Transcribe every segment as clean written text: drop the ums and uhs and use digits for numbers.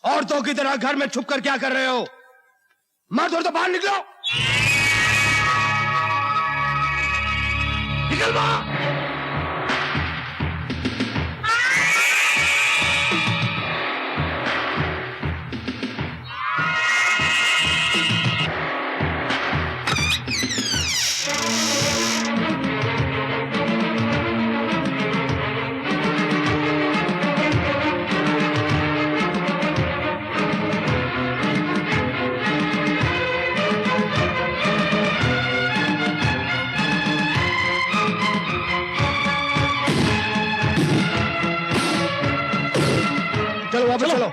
औरतों की तरह घर में छुप कर क्या कर रहे हो? मर्द हो तो बाहर निकलो। निकल बाहर। चलो वापस चलो।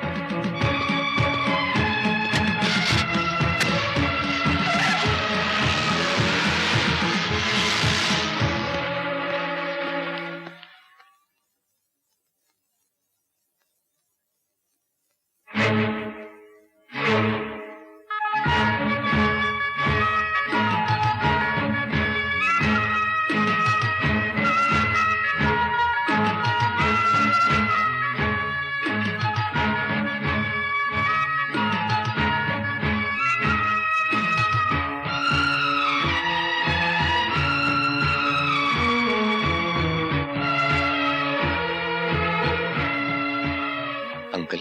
अंकल,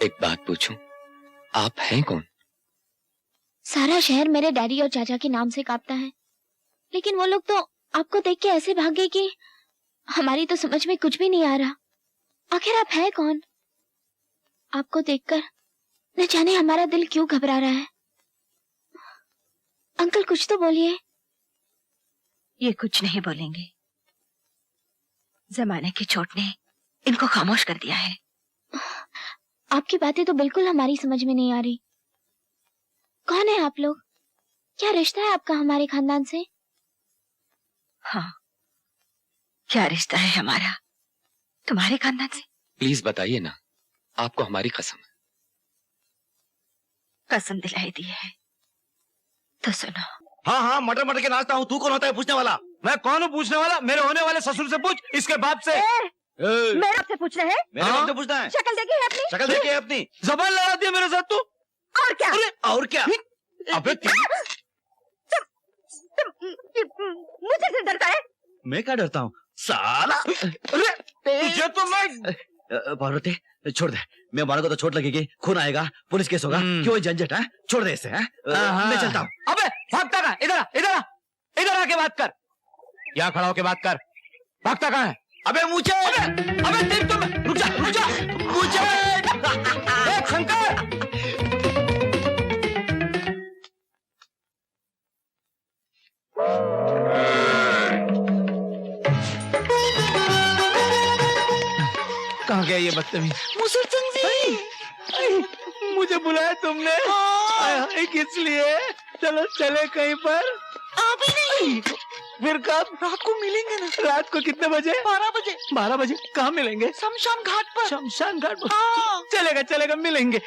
एक बात पूछूं? आप हैं कौन? सारा शहर मेरे डैडी और चाचा के नाम से कांपता है, लेकिन वो लोग तो आपको देख के ऐसे भाग गए कि हमारी तो समझ में कुछ भी नहीं आ रहा। आखिर आप हैं कौन? आपको देखकर न जाने हमारा दिल क्यों घबरा रहा है। अंकल कुछ तो बोलिए। ये कुछ नहीं बोलेंगे। जमाने की चोट ने इनको खामोश कर दिया है। आपकी बातें तो बिल्कुल हमारी समझ में नहीं आ रही। कौन है आप लोग? क्या रिश्ता है आपका हमारे खानदान से? हाँ, क्या रिश्ता है हमारा तुम्हारे खानदान से? प्लीज बताइए ना, आपको हमारी कसम। कसम दिलाई दी है तो सुनो। हाँ हाँ, मटर मटर के नाचता हूँ। तू कौन होता है पूछने वाला? मैं कौन हूँ पूछने वाला? मेरे होने वाले ससुर से पूछ, इसके बाप से। मेरे आपसे पूछ रहे हैं? मेरे बाप से पूछना है। शक्ल देखी है अपनी? शक्ल देखी है अपनी? जबान लड़ाती है मेरे साथ तू। और क्या? अरे और क्या? अबे मुझे से डरता है? मैं क्या डरता हूँ साला? अरे तुझे तो मैं पार्वती छोड़ दे। मैं मारा को तो चोट लगेगी, खून आएगा, पुलिस केस होगा। क्यों झंझट है? छोड़ दे इसे। मैं चलता हूँ। अबे भागता कहाँ? इधर आ, इधर आ, इधर आके बात कर। यहाँ खड़ा होके बात कर। भागता कहाँ है? अबे मुझे, अबे तेरी तो रुक जा, रुक जा, मुझे शंकर। कहाँ गया ये बदतमीज? मुझे बुलाया तुमने? किस लिए? चलो चले कहीं पर। अभी नहीं। फिर कब? रात को मिलेंगे ना। रात को कितने बजे? 12 बजे। 12 बजे कहाँ मिलेंगे? शमशान घाट पर। शमशान घाट पर? हाँ। चलेगा चलेगा, मिलेंगे।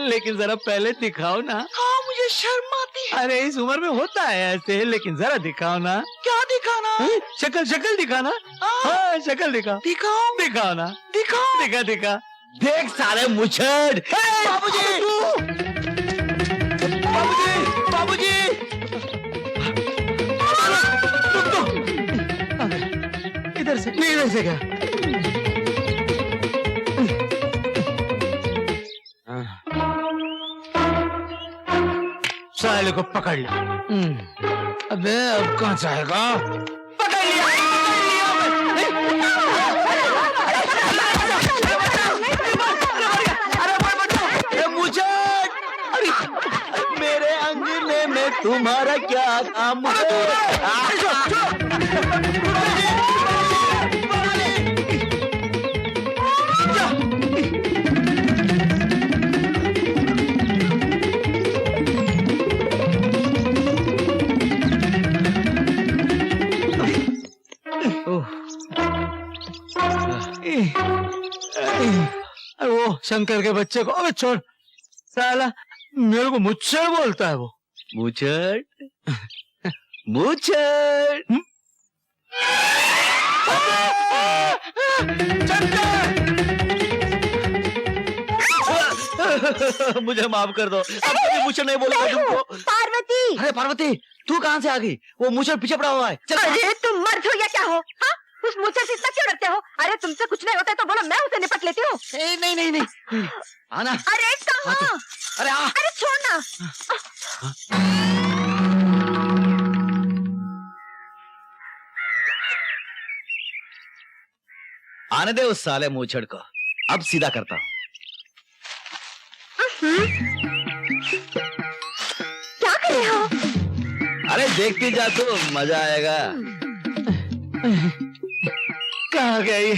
लेकिन जरा पहले दिखाओ ना। हाँ, मुझे शर्म आती है। अरे इस उम्र में होता है ऐसे, लेकिन जरा दिखाओ ना। क्या दिखाना? शक्ल शक्ल दिखाना। हाँ शक्ल दिखाओ। दिखाओ दिखाओ ना। दिखाओ। दिखा दिखा। देख सारे मुछड़। बाबूजी! बाबूजी! बाबूजी! रुक तो। इधर से नहीं, इधर से क्या? साले को पकड़ लिया। अबे अब कहाँ जाएगा? पकड़ लिया, अरे मुझे, अरे मेरे अंगने में तुम्हारा क्या काम है? अरे वो शंकर के बच्चे को, अबे छोड़ साला, मेरे को मुच्छर बोलता है वो। मुच्छर मुच्छर। मुझे माफ कर दो, अब कभी मुझे नहीं बोलूंगा तुमको। पार्वती, अरे पार्वती, तू कहाँ से आ गई? वो मुझे पीछे पड़ा हुआ है। चल अरे तुम मर्द हो या क्या हो? हाँ, उस मुझसे से इतना क्यों डरते हो? अरे तुमसे कुछ नहीं होता है तो बोलो, मैं उसे निपट लेती हूँ। नहीं, आना। अरे कहाँ? अरे आ। अरे छोड़ना। आने दे उस साले मूछड़ को, अब सीधा करता हूँ। क्या कर रहे हो? अरे देखती जा तू, मजा आएगा। कहाँ गई?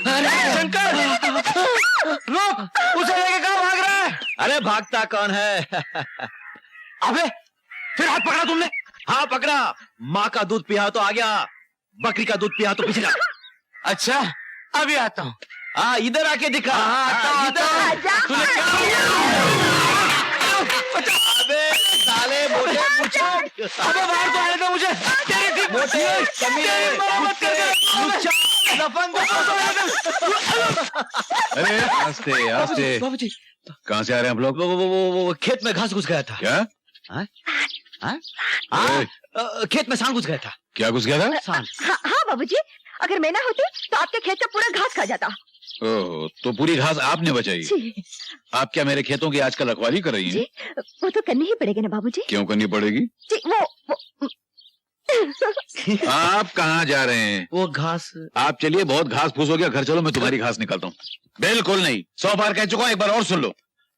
अरे शंकर, रुक, उसे लेके कहाँ भाग रहा है? अरे भागता कौन है? अबे फिर हाथ पकड़ा तुमने? हाँ पकड़ा। माँ का दूध पिया तो आ गया, बकरी का दूध पिया तो पीछे जा। अच्छा अभी आता हूँ। हाँ इधर आके दिखा। अबे साले मोटे मुझे, अबे बाहर तो आने दो मुझे। मोटे कमीने, कुत्ते, लुच्चा, लफंग। अरे आस्ते आस्ते, बाबूजी कहाँ से आ रहे हैं आप लोग? वो खेत में घास घुस गया था। क्या? खेत में सांड घुस गया था। क्या घुस गया था? सांड। हाँ बाबूजी, अगर मैं ना होती तो आपके खेत का पूरा घास खा जाता। ओह, तो पूरी घास आपने बचाई। जी आप क्या मेरे खेतों की आजकल रखवाली कर रही हैं? जी, वो तो करनी ही पड़ेगी ना बाबूजी। क्यों करनी पड़ेगी? जी वो आप कहाँ जा रहे हैं? वो घास। आप चलिए, बहुत घास फूस हो गया, घर चलो, मैं तुम्हारी घास निकालता हूँ। बिल्कुल नहीं, 100 बार कह चुका हूँ, एक बार और सुन लो।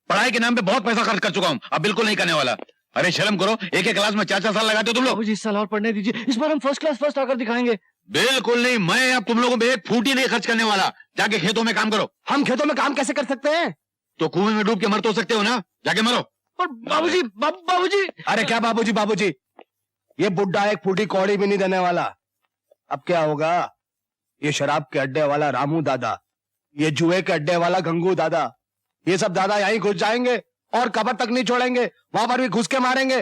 पढ़ाई के नाम पे बहुत पैसा खर्च कर चुका हूँ, अब बिल्कुल नहीं करने वाला। अरे शर्म करो, एक एक क्लास में 4-4 साल लगाते हो तुम लोग। बाबूजी इस साल और पढ़ने दीजिए, इस बार हम फर्स्ट क्लास फर्स्ट आकर दिखाएंगे। बिल्कुल नहीं, मैं अब तुम लोगों पे एक फूटी नहीं खर्च करने वाला। जाके खेतों में काम करो। हम खेतों में काम कैसे कर सकते हैं? तो कुएं में डूब के मर तो सकते हो ना, जाके मरो। और बाबूजी बाबूजी। अरे क्या बाबूजी बाबूजी, ये बुड्ढा एक फूटी कौड़ी भी नहीं देने वाला। अब क्या होगा? ये शराब के अड्डे वाला रामू दादा, ये जुए के अड्डे वाला गंगू दादा, ये सब दादा यहीं घुस जाएंगे और कब्र तक नहीं छोड़ेंगे, वहां पर भी घुस के मारेंगे।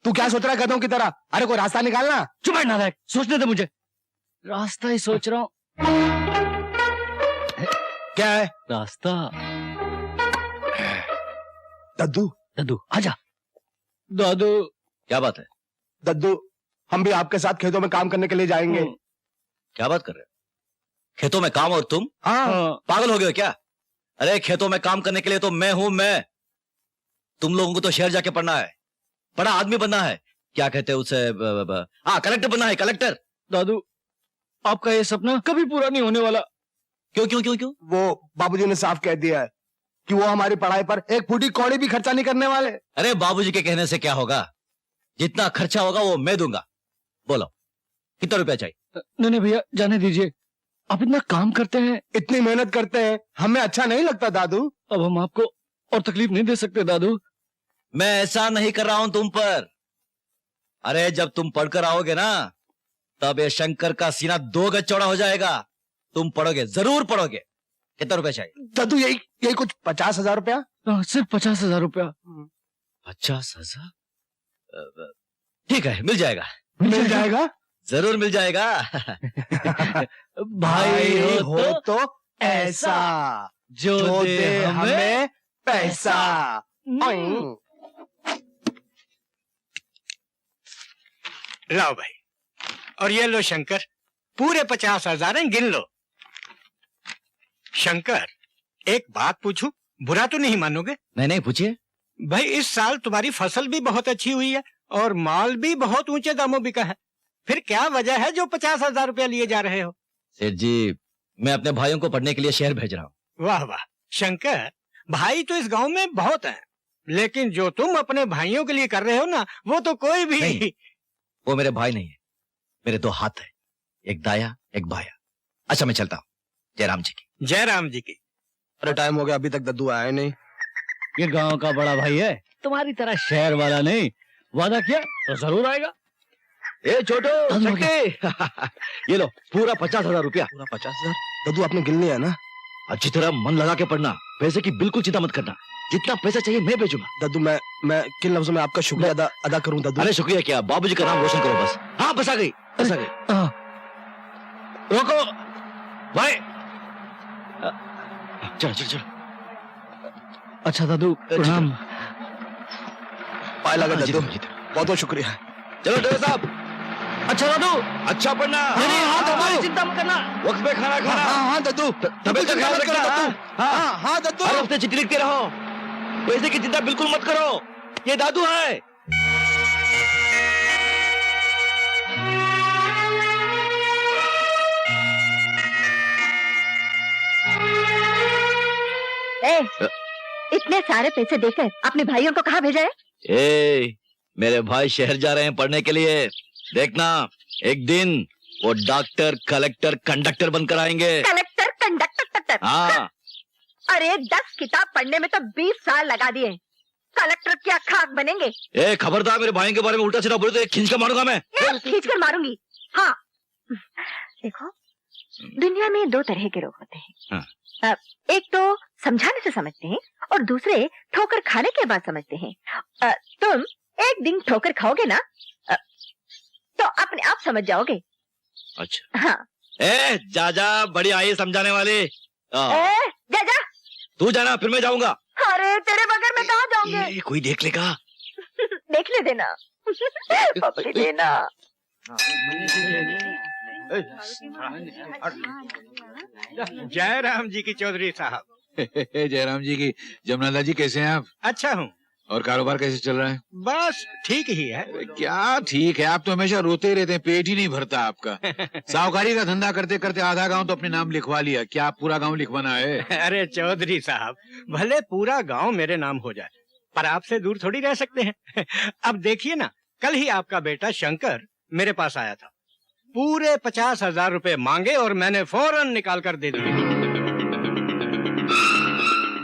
तू क्या सोच रहा है गधों की तरह? अरे कोई रास्ता निकालना। चुप है नालायक, सोचने दे मुझे। रास्ता ही सोच रहा हूँ। क्या है? रास्ता। दद्दू दादू आजा। दादू क्या बात है? दद्दू, हम भी आपके साथ खेतों में काम करने के लिए जाएंगे। क्या बात कर रहे हो? खेतों में काम और तुम? हाँ। पागल हो गए हो क्या? अरे खेतों में काम करने के लिए तो मैं हूं, मैं। तुम लोगों को तो शहर जाके पढ़ना है, बड़ा आदमी बनना है। क्या कहते हैं उसे? कलेक्टर बनना है, कलेक्टर। दादू आपका ये सपना कभी पूरा नहीं होने वाला। क्यों क्यों क्यों क्यों? वो बाबूजी ने साफ कह दिया है कि वो हमारी पढ़ाई पर एक फूटी कौड़ी भी खर्चा नहीं करने वाले। अरे बाबूजी के कहने से क्या होगा? जितना खर्चा होगा वो मैं दूंगा। बोलो कितना रुपया चाहिए? नहीं भैया जाने दीजिए, आप इतना काम करते हैं, इतनी मेहनत करते हैं, हमें अच्छा नहीं लगता दादू। अब हम आपको और तकलीफ नहीं दे सकते दादू। मैं ऐसा नहीं कर रहा हूं तुम पर। अरे जब तुम पढ़कर आओगे ना, तब ये शंकर का सीना 2 गज चौड़ा हो जाएगा। तुम पढ़ोगे, जरूर पढ़ोगे। कितना रुपया चाहिए? दादू यही कुछ 50,000 रुपया। सिर्फ 50,000 रुपया? 50,000? ठीक है, मिल जाएगा। मिल जाएगा? जरूर मिल जाएगा। भाई हो तो ऐसा जो दे हमें पैसा। लाओ भाई, और ये लो शंकर, पूरे 50,000 हैं, गिन लो। शंकर, एक बात पूछूं, बुरा तो नहीं मानोगे? नहीं पूछिए। भाई इस साल तुम्हारी फसल भी बहुत अच्छी हुई है और माल भी बहुत ऊंचे दामों बिका है, फिर क्या वजह है जो 50,000 रुपया लिए जा रहे हो? सेठ जी, मैं अपने भाइयों को पढ़ने के लिए शहर भेज रहा हूँ। वाह वाह शंकर, भाई तो इस गांव में बहुत हैं, लेकिन जो तुम अपने भाइयों के लिए कर रहे हो ना, वो तो कोई भी नहीं, वो मेरे भाई नहीं है, मेरे 2 हाथ है, एक दाया एक बाया। अच्छा मैं चलता हूँ। जयराम जी की। जयराम जी की। अरे टाइम हो गया, अभी तक दद्दू आया नहीं। ये गांव का बड़ा भाई है, तुम्हारी तरह शहर वाला नहीं। वादा किया तो जरूर आएगा। ए छोटो चक्के, ये लो पूरा 50,000 रुपया। पूरा 50,000? दद्दू आपने गिन लिया ना? अच्छी तरह मन लगा के पढ़ना, पैसे की बिल्कुल चिंता मत करना। जितना पैसा चाहिए मैं भेजूंगा। दद्दू मैं किन लफ्जों में आपका शुक्रिया अदा करूं दद्दू? अरे शुक्रिया क्या, बाबूजी का नाम रोशन करो बस। हाँ बस आ गई, बस आ गई। रोको भाई, चलो चलो चलो। अच्छा दादू प्रणाम। पाए लगा हाँ, दादू, जीतो, बहुत जीतो। बहुत शुक्रिया। चलो ड्राइवर साहब। अच्छा दादू, अच्छा पढ़ना। हाँ, चिंता मत करना, वक्त पे खाना खाना। हाँ दादू, तबियत का ख्याल रखना। हाँ हाँ दादू। हर हफ्ते चिट्ठी लिखते रहो, पैसे की चिंता बिल्कुल मत करो, ये दादू है। ए, इतने सारे पैसे देकर अपने भाइयों को कहाँ भेजा है? ए, मेरे भाई शहर जा रहे हैं पढ़ने के लिए। देखना, एक दिन वो डॉक्टर, कलेक्टर, कंडक्टर बनकर आएंगे। Collector, conductor. हाँ। अरे 10 किताब पढ़ने में तो 20 साल लगा दिए, कलेक्टर क्या खाक बनेंगे? ए, खबरदार मेरे भाई के बारे में उल्टा सीधा बोले तो एक खींच कर मारूंगा मैं। खींच कर मारूंगी। हाँ, देखो, दुनिया में 2 तरह के लोग होते हैं। हाँ। एक तो समझाने से समझते हैं और दूसरे ठोकर खाने के बाद समझते हैं। तुम एक दिन ठोकर खाओगे ना, तो अपने आप समझ जाओगे। अच्छा। हाँ। ए, जा बड़ी आई समझाने वाली। जा तू जाना, फिर मैं जाऊंगा। अरे तेरे बगैर मैं कहाँ जाऊंगे? कोई देख लेगा। देखने देना। पपड़ी देना। जय राम जी की चौधरी साहब। जयराम जी की। जमनाला जी कैसे हैं आप? अच्छा हूँ, और कारोबार कैसे चल रहा है? बस ठीक ही है। अरे क्या ठीक है, आप तो हमेशा रोते ही रहते हैं, पेट ही नहीं भरता आपका। साहूकारी का धंधा करते करते आधा गांव तो अपने नाम लिखवा लिया, क्या आप पूरा गांव लिखवाना है? अरे चौधरी साहब, भले पूरा गांव मेरे नाम हो जाए, पर आपसे दूर थोड़ी रह सकते हैं। अब देखिए ना, कल ही आपका बेटा शंकर मेरे पास आया था, पूरे 50,000 रुपए मांगे और मैंने फौरन निकाल कर दे दिए।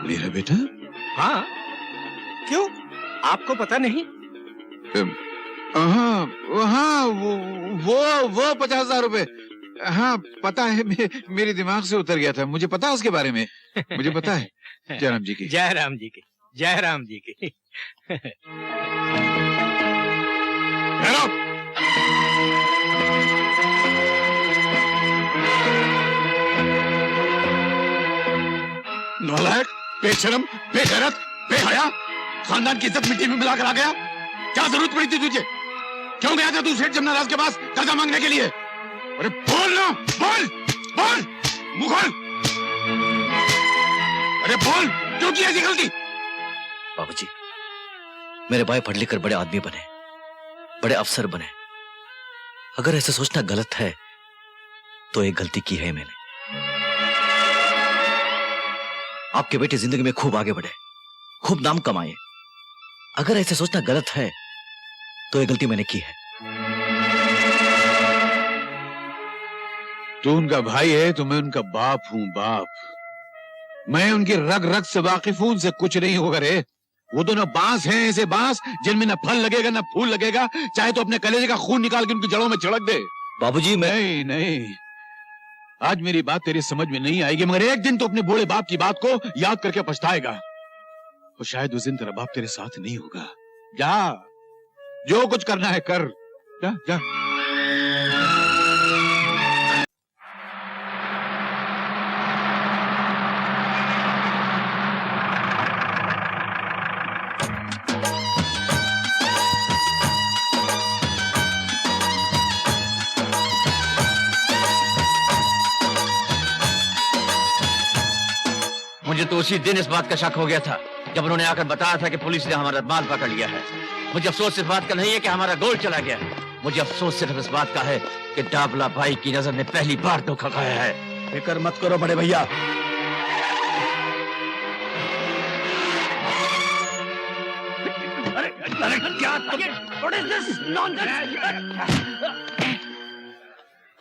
मेरा बेटा? हाँ, क्यों, आपको पता नहीं? हाँ, वो 50,000 रुपए, हाँ पता है, मेरे दिमाग से उतर गया था, मुझे पता है उसके बारे में, मुझे पता है। जयराम जी की। जय राम जी की। जय राम जी की। नालायक, बेशरम, बेगैरत, बेहया, खानदान की इज्जत मिट्टी में मिलाकर आ गया। क्या जरूरत पड़ी थी तुझे? क्यों गया था तू सेठ जमनालाल के पास कर्जा मांगने के लिए? अरे बोल ना, बोल बोल, मुंह खोल। अरे बोल, क्यों की ऐसी गलती? बाबूजी, मेरे भाई पढ़ लिख कर बड़े आदमी बने, बड़े अफसर बने। अगर ऐसा सोचना गलत है तो एक गलती की है मैंने। आपके बेटे जिंदगी में खूब आगे बढ़े, खूब नाम कमाए। अगर ऐसे सोचना गलत है तो ये गलती मैंने की है। तू उनका भाई है तो मैं उनका बाप हूँ, बाप। मैं उनकी रग रग से वाकिफ हूं, उनसे कुछ नहीं होगा रे। वो दोनों बांस हैं, ऐसे बांस जिनमें न फल लगेगा न फूल लगेगा, चाहे तो अपने कलेजे का खून निकाल के उनकी जड़ों में छिड़क दे। बाबूजी मैं नहीं नहीं, आज मेरी बात तेरी समझ में नहीं आएगी, मगर एक दिन तो अपने बूढ़े बाप की बात को याद करके पछताएगा। और शायद उस दिन तेरा बाप तेरे साथ नहीं होगा। जा, जो कुछ करना है कर, जा जा। मुझे तो उसी दिन इस बात का शक हो गया था जब उन्होंने आकर बताया था कि पुलिस ने हमारा माल पकड़ लिया है। मुझे अफसोस इस बात का नहीं है कि हमारा गोल्ड चला गया है, मुझे अफसोस सिर्फ इस बात का है कि डाबला भाई की नजर ने पहली बार धोखा खाया है। फिक्र मत करो बड़े भैया।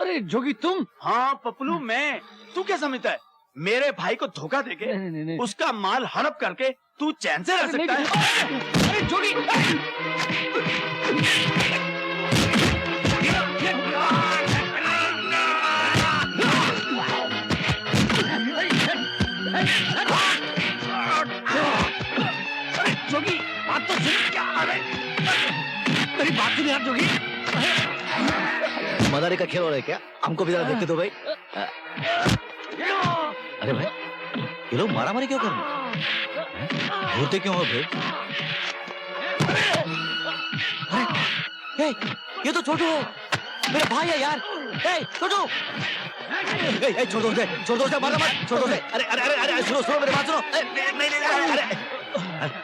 अरे जोगी तुम? हाँ पपलू मैं। तू क्या समझता है मेरे भाई को धोखा देके उसका माल हड़प करके तू चैन से रह सकता है? अरे जोगी, जोगी बात तो सुन। क्या मेरी बात सुन यार जोगी। मदारी का खेल हो रहा है क्या? हमको भी जरा देखते दो भाई। अरे भाई ये लोग मारा मारी क्यों कर रहे घूरते क्यों हो फिर? अरे ये तो छोटू है, मेरा भाई है यार। छोटू छोड़ दो उसे मारना मत, छोड़ दो उसे। अरे अरे अरे अरे सुनो मेरी बात सुनो। नहीं नहीं अरे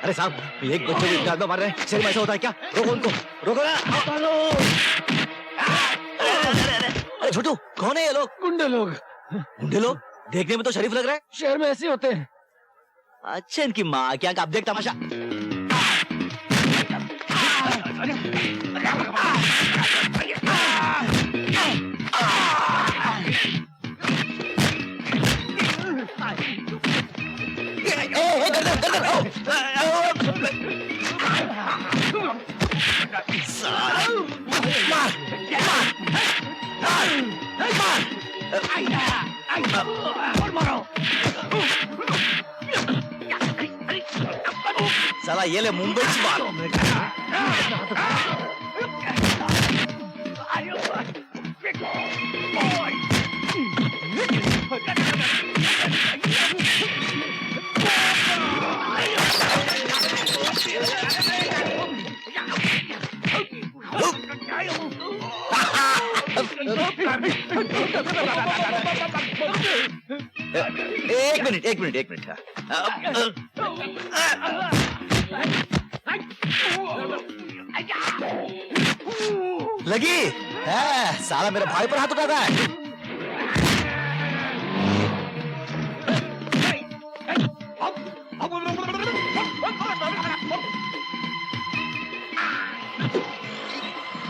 अरे साहब एक बच्चे को इतना मार रहे हैं, शरीर में ऐसा होता है क्या? रोको उनको, रोको ना। अरे छोटू कौन है ये लोग? गुंडे लोग। गुंडे लोग? देखने में तो शरीफ लग रहा है। शहर में ऐसे होते हैं। अच्छा इनकी माँ क्या, अब देख तमाशा। साला ये ले मुंबई से मारो। एक मिनट लगी है, साला मेरे भाई पर हाथ उठाता है।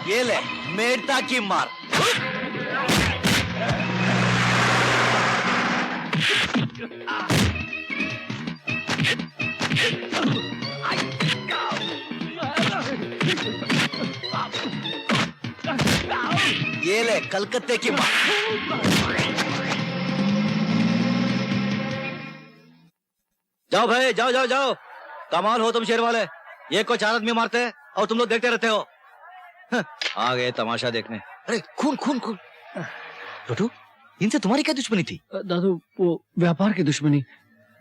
ये ले मेड़ता की मार। ये ले कलकत्ते की मार। जाओ भाई जाओ, कमाल हो तुम शेर वाले। ये को 4 आदमी मारते हैं और तुम लोग देखते रहते हो। आ गए तमाशा देखने। अरे खून छोटू इनसे तुम्हारी क्या दुश्मनी थी? दादू वो व्यापार की दुश्मनी।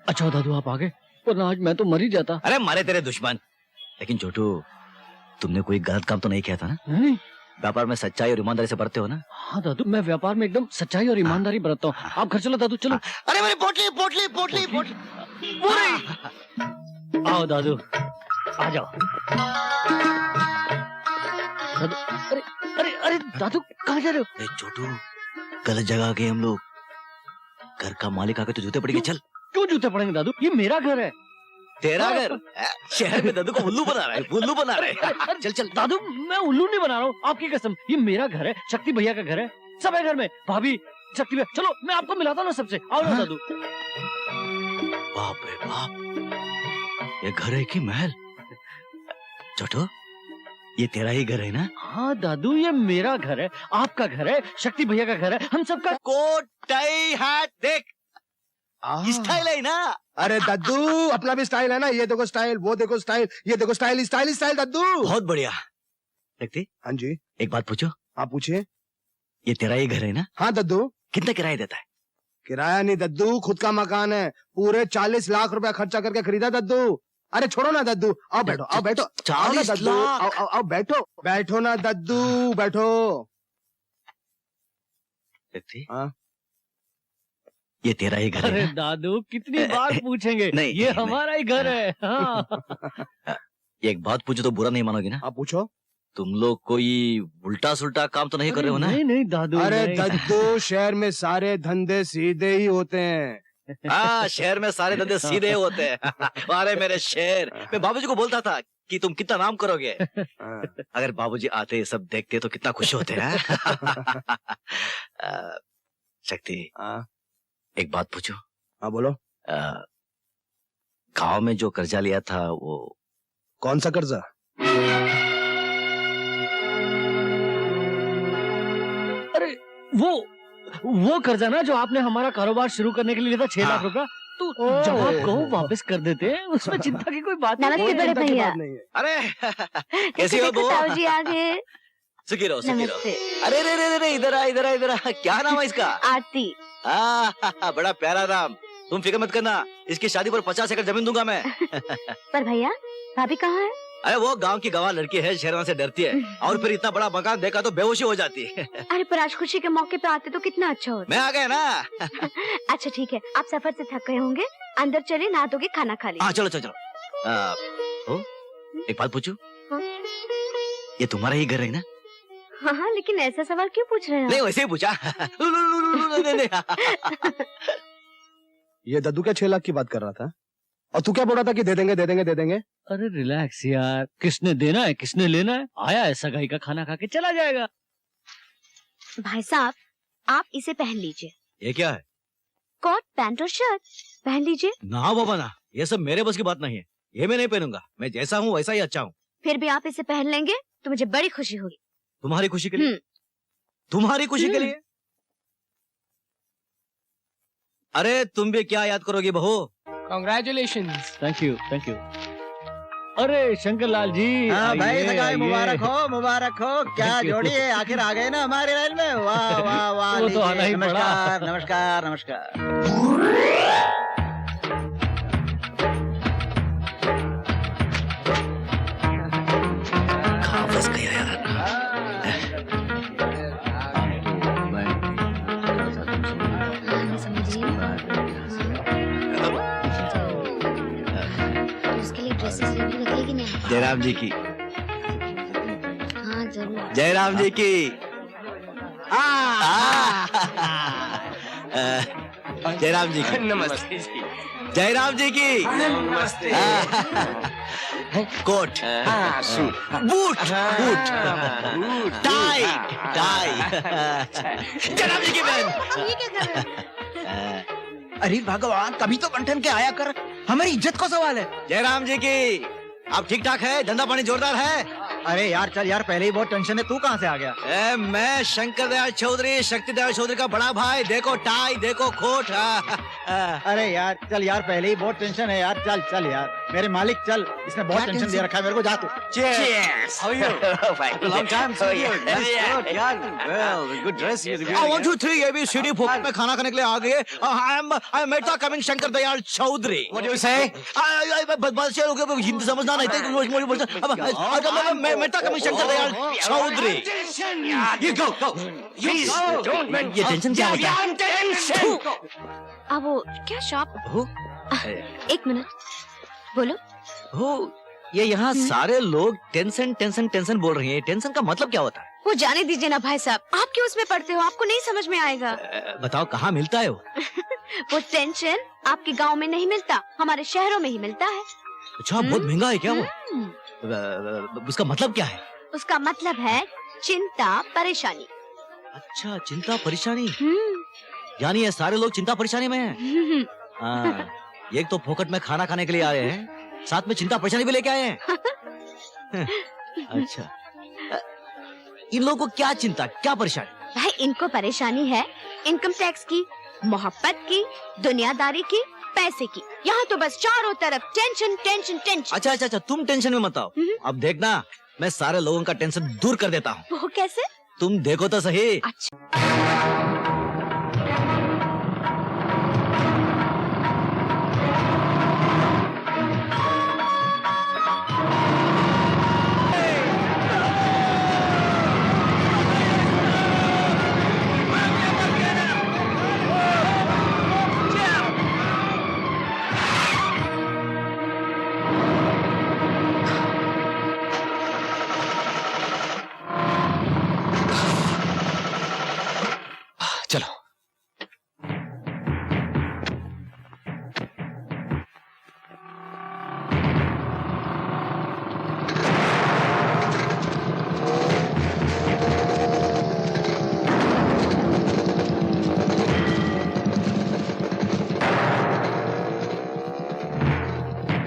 अच्छा दादू आप आ गए, वरना आज मैं तो मर ही जाता। अरे मारे तेरे दुश्मन। लेकिन छोटू तुमने कोई गलत काम तो नहीं किया था ना? नहीं। व्यापार में सच्चाई और ईमानदारी से बरते हो ना? हाँ दादू मैं व्यापार में एकदम सच्चाई और ईमानदारी बरतता हूँ। आप घर चलो दादू, चलो। अरे मेरी पोटली। आओ दादू आ जाओ। दादू अरे दादू कहाँ जा रहे हो? अरे छोटू गलत जगह आ गए हम लोग। घर का मालिक आके तो जूते पड़ेंगे। चल। क्यों जूते पड़ेंगे दादू? ये मेरा घर है। तेरा घर? शहर में दादू को उल्लू बना रहा है। चल दादू मैं उल्लू नहीं बना रहा हूँ, आपकी कसम। ये मेरा घर है, शक्ति भैया का घर है, सब है घर में। भाभी, शक्ति भैया, चलो मैं आपको मिलाता हूँ ना सबसे। आओ ना दादू। बाप रे बाप, ये घर है कि महल? छोटू ये तेरा ही घर है ना? हाँ दादू ये मेरा घर है, आपका घर है, शक्ति भैया का घर है, हम सबका। कोट टाई हैट देख, स्टाइल है ना? अरे दद्दू अपना भी स्टाइल है ना। ये देखो स्टाइल, वो देखो स्टाइल, ये देखो स्टाइल दद्दू। बहुत बढ़िया। देखते हाँ जी। एक बात पूछो। आप पूछिए। ये तेरा ही घर है ना? हाँ दद्दू। कितना किराया देता है? किराया नहीं दद्दू, खुद का मकान है। पूरे 40 लाख रुपया खर्चा करके खरीदा दद्दू। अरे छोड़ो ना दद्दू, आओ बैठो। 40 लाख? आओ बैठो ना दद्दू, बैठो। देखते हाँ? ये तेरा ही घर अरे है ना? दादू कितनी बार पूछेंगे? नहीं, ये नहीं, हमारा ही घर है। हाँ। एक बात पूछो तो बुरा नहीं मानोगे ना? आप पूछो। तुम लोग कोई उल्टा सुल्टा काम तो नहीं कर रहे हो ना? नहीं दादू। अरे दद्दू शहर में सारे धंधे सीधे ही होते हैं। हाँ शहर में सारे धंधे सीधे होते हैं। अरे मेरे शेर, मैं बाबूजी को बोलता था कि तुम कितना नाम करोगे। अगर बाबूजी आते ये सब देखते तो कितना खुश होते हैं। शक्ति एक बात पूछो। हाँ बोलो। गांव में जो कर्जा लिया था वो कौन सा कर्जा? अरे वो कर्जा ना जो आपने हमारा कारोबार शुरू करने के लिए लिया था, 6 लाख रुपया। तो जब आप कहो वापस कर देते हैं, उसमें चिंता की कोई बात नहीं। नमस्ते बड़े भैया। अरे कैसी हो बो? ताऊ जी आ गए। सुखी रहो। नमस्ते। अरे रे इधर आ। क्या नाम है इसका? आरती। बड़ा प्यारा नाम। तुम फिक्र मत करना, इसकी शादी पर 50 एकड़ जमीन दूंगा मैं। पर भैया भाभी कहाँ है? अरे वो गांव की गवार लड़की है, शेरवान से डरती है, और फिर इतना बड़ा मकान देखा तो बेहोशी हो जाती है। अरे पर आज खुशी के मौके पे आते तो कितना अच्छा होता। मैं आ गया ना। अच्छा ठीक है, आप सफर से थक गए होंगे, अंदर चले, नहा धो के खाना खा लीजिए। हाँ चलो चलो चलो। एक बात पूछूं? हाँ? ये तुम्हारा ही घर है ना? हाँ, लेकिन ऐसा सवाल क्यों पूछ रहे हैं नहीं आप? वैसे ही पूछा। नहीं। ये दद्दू क्या 6 लाख की बात कर रहा था, और तू क्या बोल रहा था कि दे देंगे दे देंगे दे देंगे? अरे रिलैक्स यार, किसने देना है किसने लेना है, आया है सगाई का खाना खा के चला जाएगा। भाई साहब आप इसे पहन लीजिए, ये क्या है? कोट पैंट और शर्ट पहन लीजिए। ना बाबा ना, ये सब मेरे बस की बात नहीं है, ये मैं नहीं पहनूंगा। मैं जैसा हूँ वैसा ही अच्छा हूँ। फिर भी आप इसे पहन लेंगे तो मुझे बड़ी खुशी होगी। तुम्हारी खुशी के लिए? तुम्हारी खुशी के लिए? अरे तुम भी क्या याद करोगी बहू? Congratulations. Thank you thank you. अरे शंकर लाल जी, हाँ भाई, आइए, सगाई आइए। मुबारक हो मुबारक हो। क्या Thank you. जोड़ी है, आखिर आ गए ना हमारे लाइन में। वाह वाह वाह। वो तो आना ही लीजिए, पड़ा। नमस्कार नमस्कार नमस्कार। कहाँ फंस गया यार? उसके लिए ड्रेसेस लेने निकलेगी नहीं? जयराम जी की, हाँ जरूर। जयराम जी की। जयराम जी की। नमस्ते जी। जयराम जी की। नमस्ते। कोट, हाँ, suit. Boot, boot, tie, tie. Jairam ji की बहन। ये क्या कर रहे हैं? अरे भगवान, कभी तो बंठन के आया कर, हमारी इज्जत का सवाल है। जयराम जी की, आप ठीक ठाक है? धंधा पानी जोरदार है? अरे यार चल यार, पहले ही बहुत टेंशन है, तू कहाँ से आ गया? मैं शंकर दयाल चौधरी, शक्ति दयाल चौधरी का बड़ा भाई। देखो टाई, देखो कोट। अरे यार चल यार, पहले ही बहुत टेंशन है यार, चल चल यार, मेरे मालिक चल, इसने बहुत टेंशन दे रखा है मेरे को, जा तू। Cheers. How are you? Fine. Long time Oh, yeah. Nice Yeah. good, यार। Well, good dress you're wearing. 1 2 3 ABCD फोकट में खाना खाने के लिए आ गए। I am Mehta coming Shankar Dayal Chaudhary. What do you say? बस ये लोग हिंदी समझना नहीं थे। मैं Mehta coming Shankar Dayal Chaudhary. You go, go. Please, don't mention. ये टेंशन क्या होता है? अब वो क्या शॉप? हो? एक मिनट, बोलो। हो, ये यहाँ सारे लोग टेंशन टेंशन टेंशन बोल रही हैं। टेंशन का मतलब क्या होता है? वो जाने दीजिए ना भाई साहब, आप क्यों उसमें पढ़ते हो, आपको नहीं समझ में आएगा। बताओ कहाँ मिलता है वो? वो टेंशन आपके गांव में नहीं मिलता, हमारे शहरों में ही मिलता है। अच्छा, बहुत महंगा है क्या वो? उसका मतलब क्या है? उसका मतलब है चिंता परेशानी। अच्छा, चिंता परेशानी। यानी ये सारे लोग चिंता परेशानी में हैं। हाँ, एक तो फोकट में खाना खाने के लिए आए हैं, साथ में चिंता परेशानी भी लेके आए हैं। अच्छा, इन लोगों को क्या चिंता, क्या परेशानी? भाई इनको परेशानी है इनकम टैक्स की, मोहब्बत की, दुनियादारी की, पैसे की। यहाँ तो बस चारों तरफ टेंशन टेंशन टेंशन। अच्छा अच्छा अच्छा, तुम टेंशन में मत आओ। अब देखना, मैं सारे लोगों का टेंशन दूर कर देता हूँ। वो कैसे? तुम देखो तो सही। अच्छा, चलो।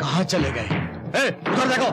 कहाँ चले गए? उधर देखो।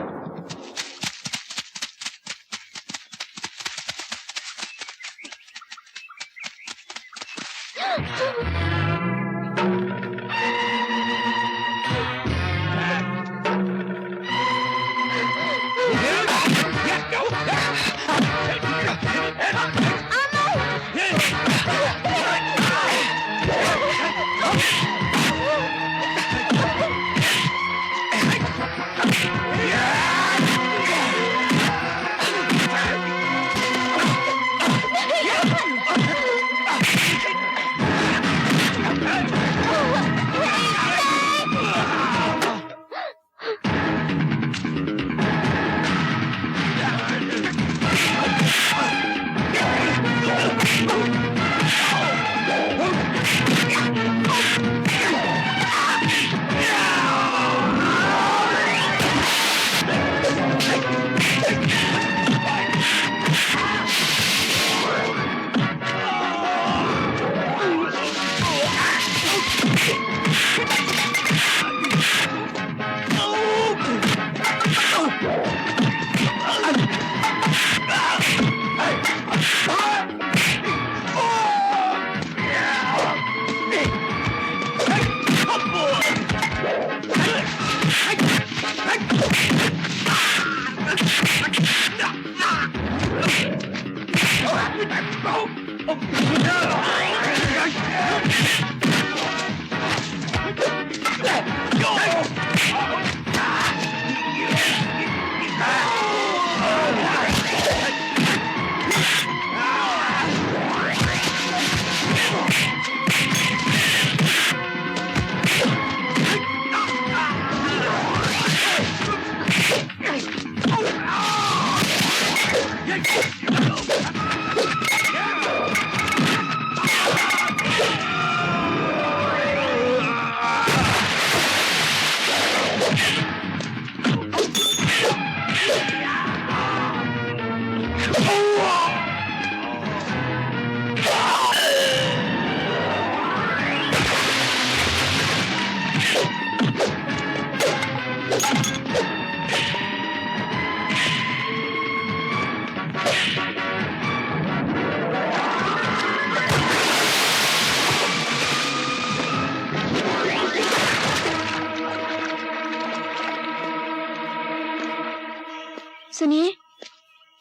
सुनिए,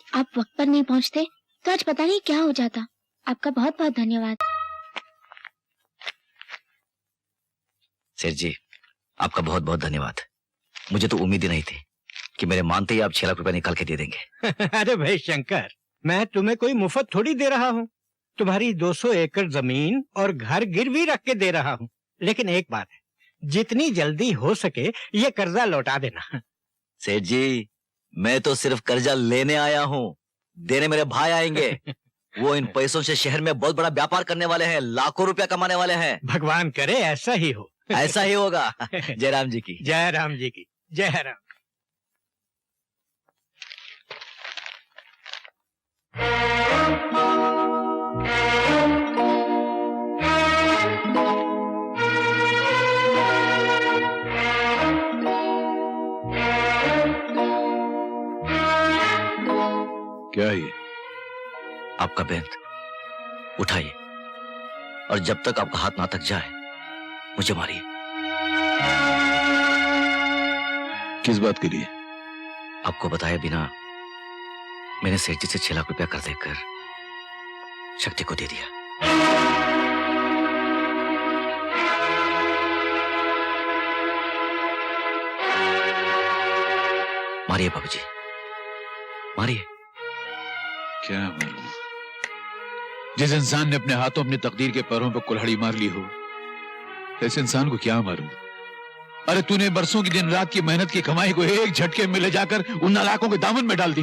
आप वक्त पर नहीं पहुंचते तो आज पता नहीं क्या हो जाता। आपका बहुत बहुत धन्यवाद। सेठ जी, आपका बहुत बहुत धन्यवाद। मुझे तो उम्मीद ही नहीं थी कि मेरे मानते ही आप 6 लाख रुपए निकाल के दे देंगे। अरे भाई शंकर, मैं तुम्हें कोई मुफ्त थोड़ी दे रहा हूँ। तुम्हारी 200 एकड़ जमीन और घर गिरवी रख के दे रहा हूँ। लेकिन एक बात है, जितनी जल्दी हो सके ये कर्जा लौटा देना। सेठ जी, मैं तो सिर्फ कर्जा लेने आया हूँ, देने मेरे भाई आएंगे। वो इन पैसों से शहर में बहुत बड़ा व्यापार करने वाले हैं, लाखों रुपया कमाने वाले हैं। भगवान करे ऐसा ही हो। ऐसा ही होगा। जय राम जी की। जय राम जी की। जय राम। क्या है ये? आपका बेंत उठाइए और जब तक आपका हाथ ना तक जाए मुझे मारिए। किस बात के लिए? आपको बताए बिना मैंने सेठ जी से 6 लाख रुपया कर देकर शक्ति को दे दिया। मारिए बाबूजी, मारिए। क्या मालूम, जिस इंसान ने अपने हाथों अपनी तकदीर के पैरों पर कुल्हाड़ी मार ली हो, ऐसे इंसान को क्या मालूम। अरे तूने बरसों की दिन रात की मेहनत की कमाई को एक झटके में ले जाकर उन नालायकों के दामन में डाल दी।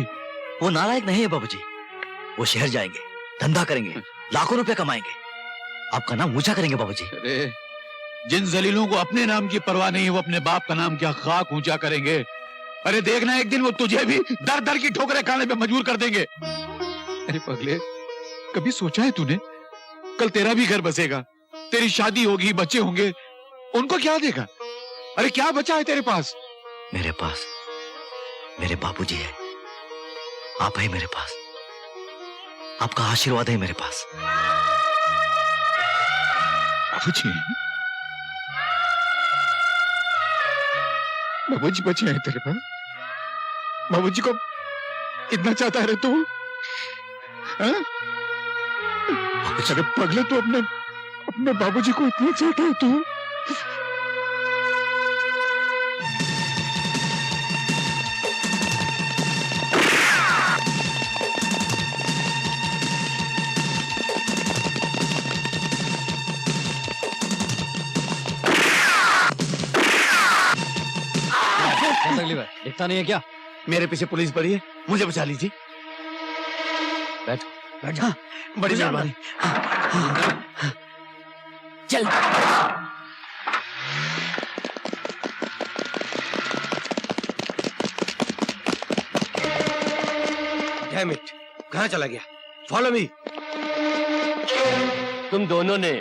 वो नालायक नहीं है बाबूजी, वो शहर जाएंगे, धंधा करेंगे, लाखों रुपए कमाएंगे, आपका नाम ऊंचा करेंगे बाबूजी। अरे जिन जलीलों को अपने नाम की परवाह नहीं, वो अपने बाप का नाम क्या खाक ऊंचा करेंगे। अरे देखना, एक दिन वो तुझे भी दर दर की ठोकरें खाने पे मजबूर कर देंगे। अरे पगले, कभी सोचा है तूने, कल तेरा भी घर बसेगा, तेरी शादी होगी, बच्चे होंगे, उनको क्या देगा? अरे क्या बचा है तेरे पास? मेरे पास मेरे बाबूजी है, आप है मेरे पास, आपका आशीर्वाद है मेरे पास। बाबूजी, बाबूजी बचे हैं तेरे पास? बाबूजी को इतना चाहता है तू? हाँ? अरे पगले, तू अपने बाबूजी को इतना चाहता है तू? अगली बार दिखता नहीं है क्या? मेरे पीछे पुलिस पड़ी है, मुझे बचा लीजिए। बैठो बैठ जा। बड़ी मेहरबानी। चल। डैम इट, कहाँ चला गया? Follow me. तुम दोनों ने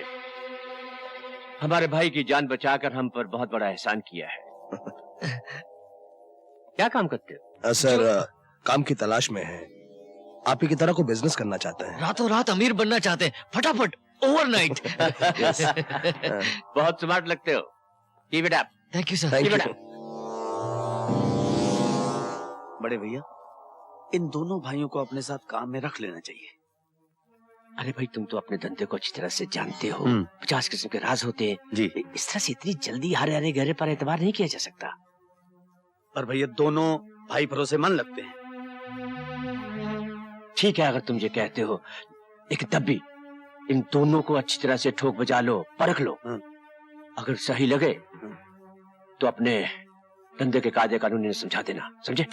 हमारे भाई की जान बचाकर हम पर बहुत बड़ा एहसान किया है। क्या काम करते हो? सर, काम की तलाश में है। आप ही की तरह को बिजनेस करना चाहते हैं। रातों रात अमीर बनना चाहते हैं, फटाफट, ओवरनाइट। बहुत स्मार्ट लगते हो। Keep it up. Thank you sir. Thank you. बड़े भैया, इन दोनों भाइयों को अपने साथ काम में रख लेना चाहिए। अरे भाई तुम तो अपने धंधे को अच्छी तरह से जानते हो। हम्म। 50 किस्म के राज होते हैं जी। इस तरह से इतनी जल्दी हरे हरे गहरे पर एतबार नहीं किया जा सकता। पर भैया दोनों भाई भरोसेमंद लगते हैं। ठीक है अगर तुम ये कहते हो, लेकिन तब भी इन दोनों को अच्छी तरह से ठोक बजा लो, परख लो। अगर सही लगे तो अपने धंधे के कायदे कानून इन्हें समझा देना, समझे?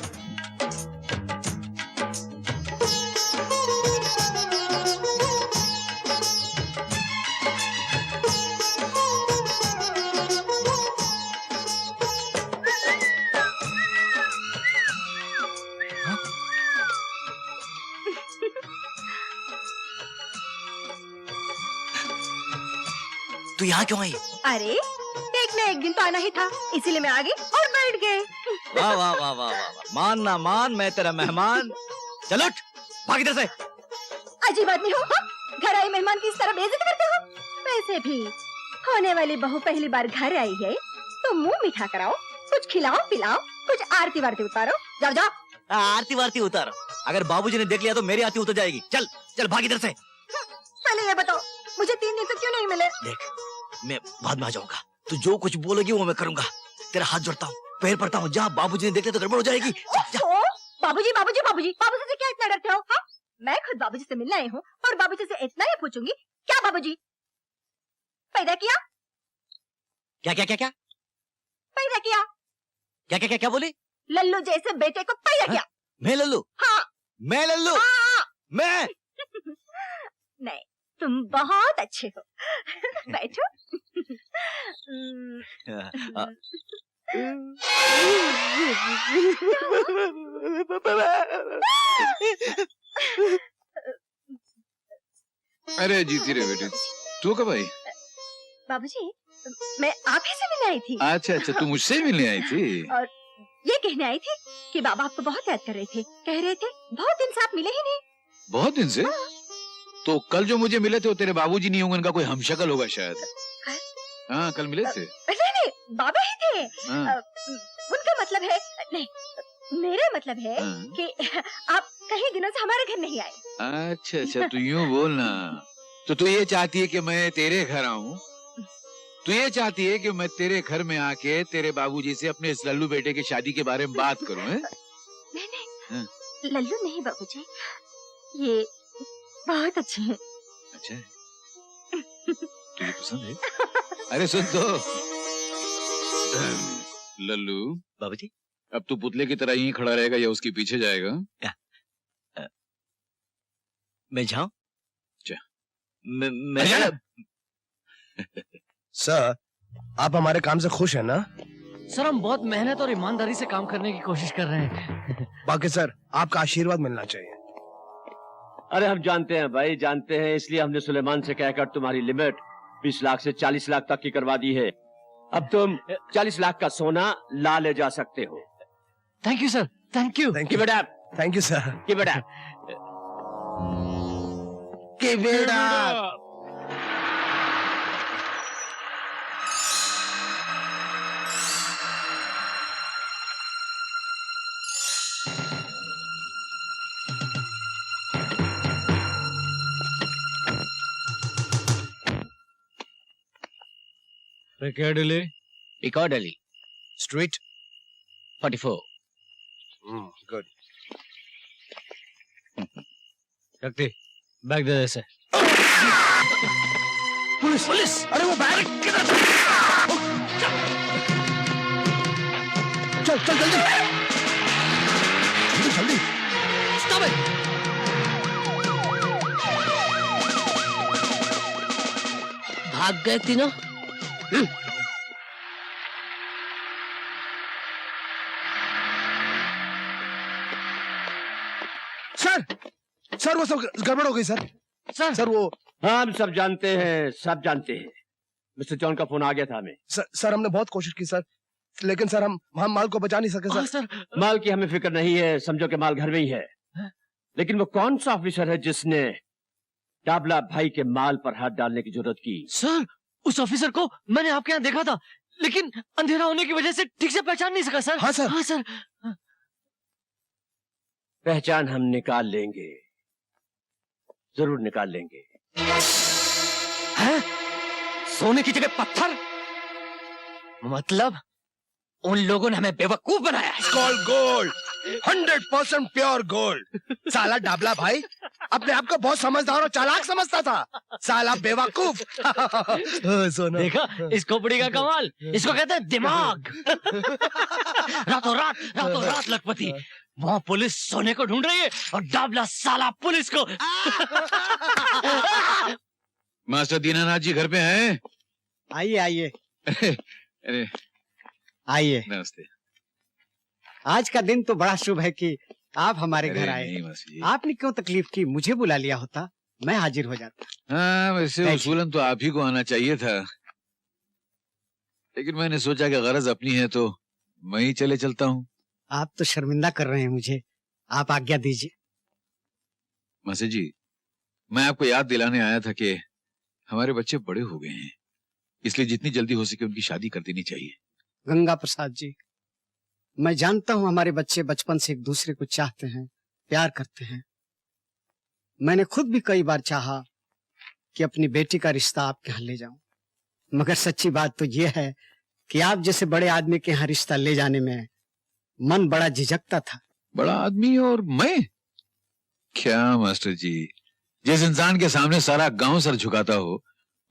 तू यहाँ क्यों आई? अरे एक ना एक दिन तो आना ही था, इसीलिए मैं आ गई और बैठ गए। वाह वाह वाह वाह वाह, मान ना मान, मैं तेरा मेहमान। चल उठ, भाग इधर से। अजीब आदमी हो, हाँ? घर आई मेहमान की इस तरह बेइज्जती करते हो? वैसे भी होने वाली बहू पहली बार घर आई है तो मुंह मीठा कराओ, कुछ खिलाओ पिलाओ, कुछ आरती वारती उतारो। जाओ जाओ। आरती वारती उतार, अगर बाबूजी ने देख लिया तो मेरी आरती उतर जाएगी। चल चल भाग इधर से। पहले ये बताओ मुझे 3 दिन से क्यों नहीं मिले? देख मैं बाद में आ जाऊंगा, तू जो कुछ बोलेगी वो मैं करूंगा। तेरा हाथ जोड़ता हूँ, पैर पड़ता हूँ, जा बाबूजी ने देख लिया तो गड़बड़ हो जाएगी। बाबूजी बाबूजी बाबूजी, बाबूजी से क्या इतना डरते हो? हाँ? मैं खुद बाबूजी से मिलने आई हूँ और बाबूजी से इतना ही पूछूंगी, क्या बाबूजी पैदा किया? क्या क्या क्या क्या पैदा किया? क्या क्या क्या क्या बोली? लल्लू जैसे बेटे को पैदा किया। मैं लल्लू? हाँ। मैं लल्लू? हाँ। मैं? नहीं, तुम बहुत अच्छे हो। बैठो। अरे जीती रे बेटी, तू कब आई? बाबूजी मैं आप ही से मिलने आई थी। अच्छा अच्छा, तू मुझसे मिलने आई थी? और ये कहने आई थी कि बाबा आपको बहुत याद कर रहे थे, कह रहे थे बहुत दिन से आप मिले ही नहीं। बहुत दिन से? तो कल जो मुझे मिले थे वो तेरे बाबूजी नहीं होंगे, उनका कोई हमशक्ल होगा शायद। हाँ कल मिले थे। नहीं नहीं, बाबा ही थे। हाँ। उनका मतलब है, नहीं मेरा मतलब है हाँ। कि आप कई दिनों से हमारे घर नहीं आए। अच्छा अच्छा, तू यूँ बोलना। तो तू ये चाहती है कि मैं तेरे घर आऊँ? तू ये चाहती है कि मैं तेरे घर में आके तेरे बाबूजी से अपने इस लल्लू बेटे की शादी के बारे में बात करूं? हैं? नहीं नहीं, हाँ। लल्लू नहीं बाबूजी, ये बहुत अच्छे हैं। अच्छा है? तुझे पसंद है? अरे सुन तो लल्लू, बाबूजी अब तू पुतले की तरह यहीं खड़ा रहेगा या उसके पीछे जाएगा? मैं जाऊं? जा। मैं सर आप हमारे काम से खुश हैं ना? सर हम बहुत मेहनत और ईमानदारी से काम करने की कोशिश कर रहे हैं। बाकी सर आपका आशीर्वाद मिलना चाहिए। अरे हम जानते हैं भाई, जानते हैं, इसलिए हमने सुलेमान से कहकर तुम्हारी लिमिट 20 लाख से 40 लाख तक की करवा दी है। अब तुम 40 लाख का सोना ला ले जा सकते हो। Thank you sir, thank you. Thank Give it up, thank you sir. give it up। Piccadilly Piccadilly street 44। Good. शक्ति बैग दे दे इसे। पुलिस पुलिस, अरे वो बैग चल चल जल्दी जल्दी जल्दी। Stop it. भाग गए तीनों। सर सर वो सब गड़बड़ हो गई सर। सर वो हाँ हम सब जानते हैं, सब जानते हैं। मिस्टर जॉन का फोन आ गया था हमें। सर हमने बहुत कोशिश की सर, लेकिन सर हम माल को बचा नहीं सके सर। माल की हमें फिक्र नहीं है, समझो कि माल घर में ही है। लेकिन वो कौन सा ऑफिसर है जिसने डाबला भाई के माल पर हाथ डालने की जरूरत की? सर उस ऑफिसर को मैंने आपके यहाँ देखा था, लेकिन अंधेरा होने की वजह से ठीक से पहचान नहीं सका सर। हाँ सर। हाँ सर। पहचान हम निकाल लेंगे, जरूर निकाल लेंगे। हैं? सोने की जगह पत्थर? मतलब उन लोगों ने हमें बेवकूफ बनाया है। Call gold, 100% pure gold. साला डाबला भाई अपने आप को बहुत समझदार और चालाक समझता था, साला बेवकूफ। सोना देखा इस खोपड़ी का कमाल, इसको कहते हैं दिमाग। रातों रात लखपति, वहाँ पुलिस सोने को ढूंढ रही है और डाबला साला पुलिस को। मास्टर दीनानाथ जी घर पे हैं? आइए आइए अरे आइए। नमस्ते। आज का दिन तो बड़ा शुभ है कि आप हमारे अरे घर आए। नहीं मास्टर जी। आपने क्यों तकलीफ की, मुझे बुला लिया होता, मैं हाजिर हो जाता। हाँ वैसे Thank you. उसूलन तो आप ही को आना चाहिए था, लेकिन मैंने सोचा कि गरज अपनी है तो मैं ही चले चलता हूँ। आप तो शर्मिंदा कर रहे हैं मुझे, आप आज्ञा दीजिए। मास्टर जी, मैं आपको याद दिलाने आया था कि हमारे बच्चे बड़े हो गए हैं, इसलिए जितनी जल्दी हो सके उनकी शादी कर देनी चाहिए। गंगा प्रसाद जी, मैं जानता हूँ हमारे बच्चे बचपन से एक दूसरे को चाहते हैं, प्यार करते हैं। मैंने खुद भी कई बार चाहा कि अपनी बेटी का रिश्ता आपके यहाँ ले जाऊं, मगर सच्ची बात तो यह है कि आप जैसे बड़े आदमी के यहाँ रिश्ता ले जाने में मन बड़ा झिझकता था। बड़ा आदमी और मैं? क्या मास्टर जी, जिस इंसान के सामने सारा गांव सर झुकाता हो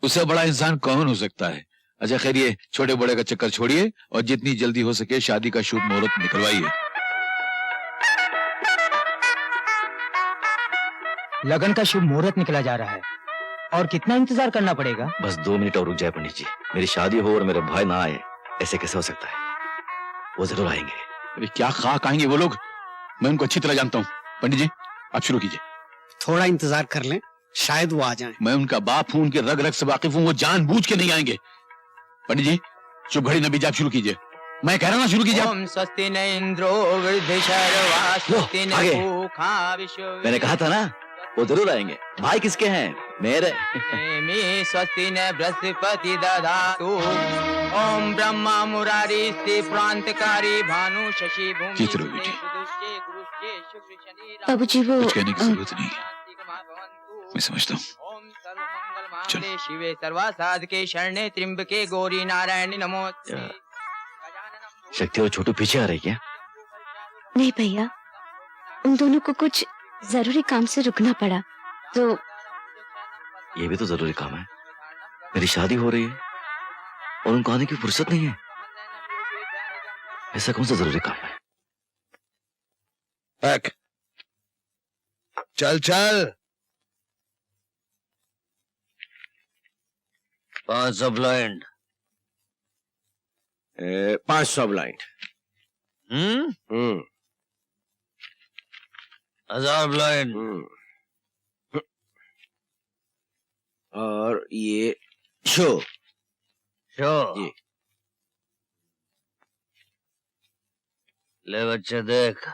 उससे बड़ा इंसान कौन हो सकता है। अच्छा खैर ये छोटे बड़े का चक्कर छोड़िए और जितनी जल्दी हो सके शादी का शुभ मुहूर्त निकलवाइए। लगन का शुभ मुहूर्त निकला जा रहा है और कितना इंतजार करना पड़ेगा? बस 2 मिनट और रुक जाए पंडित जी, मेरी शादी हो और मेरे भाई ना आए, ऐसे कैसे हो सकता है? वो जरूर आएंगे। अरे क्या खाक आएंगे वो लोग, मैं उनको अच्छी तरह जानता हूँ। पंडित जी आप शुरू कीजिए। थोड़ा इंतजार कर लें, शायद वो आ जाएं। मैं उनका बाप हूं, उनके रग रग से वाकिफ हूं, वो जानबूझ के नहीं आएंगे। पंडित जी शुभ घड़ी नबी जाप शुरू कीजिए। मैं कह रहा हूं शुरू कीजिए। ओम स्वस्ति न इंद्रो वृद्धशर्वा स्वस्ति न आगे। पूषा विश्व। मैंने कहा था ना वो जरूर आएंगे। भाई किसके हैं? मेरे। मे स्वस्ति न बृहस्पति दधातु। ओम ब्रह्मा मुरारी स्थिति प्रांतकारी भानु शशि भूमि। जीत रहो बेटी। बाबूजी वो कुछ कहने की जरूरत नहीं, मैं समझता हूँ। चलो। शिवे सर्वा साधके शरणे त्र्यंबके गौरी नारायणी नमोस्तुते। शक्ति और छोटू पीछे आ रही क्या? नहीं भैया, उन दोनों को कुछ जरूरी काम से रुकना पड़ा तो। ये भी तो जरूरी काम है, मेरी शादी हो रही है और उनको आने की फुर्सत नहीं है। ऐसा कौन सा जरूरी काम है? चल चल। 500 ब्लाइंड। 500 ब्लाइंड। 1000 ब्लाइंड। और ये शो शो। जी। ले बच्चे देख।